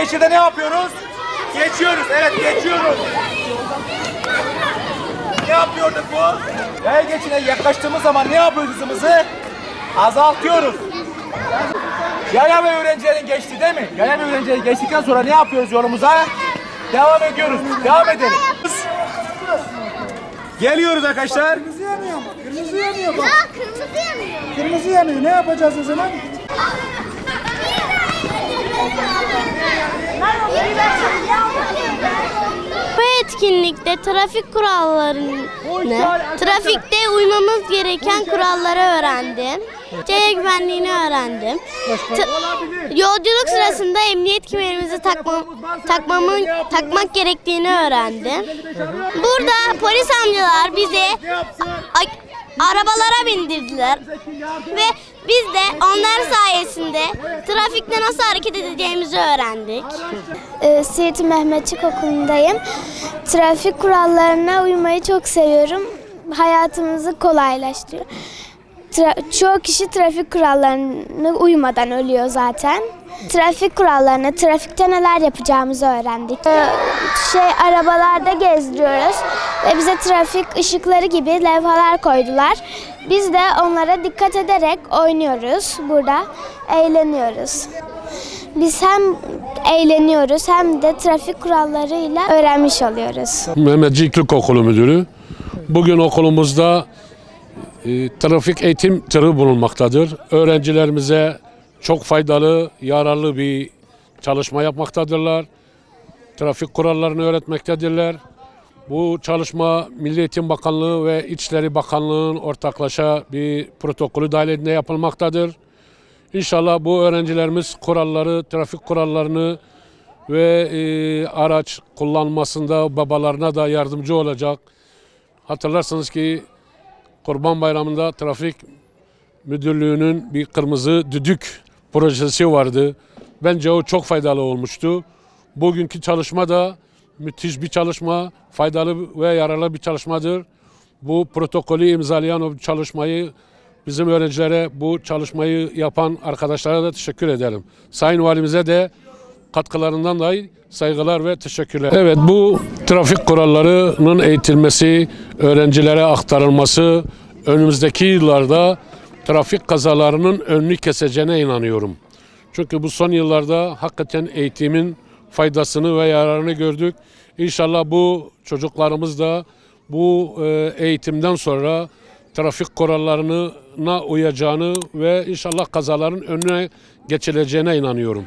Geçide ne yapıyoruz? Geçiyoruz. Evet, geçiyoruz. Ne yapıyorduk bu? Yaya geçine yaklaştığımız zaman ne yapıyoruz hızımızı? Azaltıyoruz. Yaya ve öğrencilerin geçti değil mi? Yaya ve öğrencilerin geçtikten sonra ne yapıyoruz yolumuza? Devam ediyoruz. Devam edelim. Geliyoruz arkadaşlar. Kırmızı yanıyor mu? Kırmızı yanıyor bak. Ya kırmızı yanıyor. Kırmızı yanıyor. Ne yapacağız o zaman? Bu etkinlikte trafik kurallarını, trafikte uymamız gereken kuralları öğrendim. Yaya güvenliğini öğrendim. Yolculuk sırasında emniyet kemerimizi takmak gerektiğini öğrendim. Burada polis amcalar bizi arabalara bindirdiler ve biz de onlar sayesinde trafikte nasıl hareket edeceğimizi öğrendik. Siirt Mehmetçik Okulu'ndayım. Trafik kurallarına uymayı çok seviyorum. Hayatımızı kolaylaştırıyor. Çoğu kişi trafik kurallarına uymadan ölüyor zaten. Trafik kurallarını, trafikte neler yapacağımızı öğrendik. Arabalarda gezdiriyoruz ve bize trafik ışıkları gibi levhalar koydular. Biz de onlara dikkat ederek oynuyoruz burada, eğleniyoruz. Biz hem eğleniyoruz hem de trafik kurallarıyla öğrenmiş oluyoruz. Mehmetçik Okulu Müdürü. Bugün okulumuzda trafik eğitim tırı bulunmaktadır. Öğrencilerimize çok faydalı, yararlı bir çalışma yapmaktadırlar. Trafik kurallarını öğretmektedirler. Bu çalışma Milli Eğitim Bakanlığı ve İçişleri Bakanlığı'nın ortaklaşa bir protokolü dahilinde yapılmaktadır. İnşallah bu öğrencilerimiz kuralları, trafik kurallarını ve araç kullanmasında babalarına da yardımcı olacak. Hatırlarsınız ki Kurban Bayramı'nda Trafik Müdürlüğü'nün bir kırmızı düdük projesi vardı. Bence o çok faydalı olmuştu. Bugünkü çalışma da müthiş bir çalışma, faydalı ve yararlı bir çalışmadır. Bu protokolü imzalayan o çalışmayı, bizim öğrencilere bu çalışmayı yapan arkadaşlara da teşekkür ederim. Sayın Valimize de katkılarından dolayı saygılar ve teşekkürler. Evet, bu trafik kurallarının eğitilmesi, öğrencilere aktarılması önümüzdeki yıllarda trafik kazalarının önünü keseceğine inanıyorum. Çünkü bu son yıllarda hakikaten eğitimin faydasını ve yararını gördük. İnşallah bu çocuklarımız da bu eğitimden sonra trafik kurallarına uyacağını ve inşallah kazaların önüne geçileceğine inanıyorum.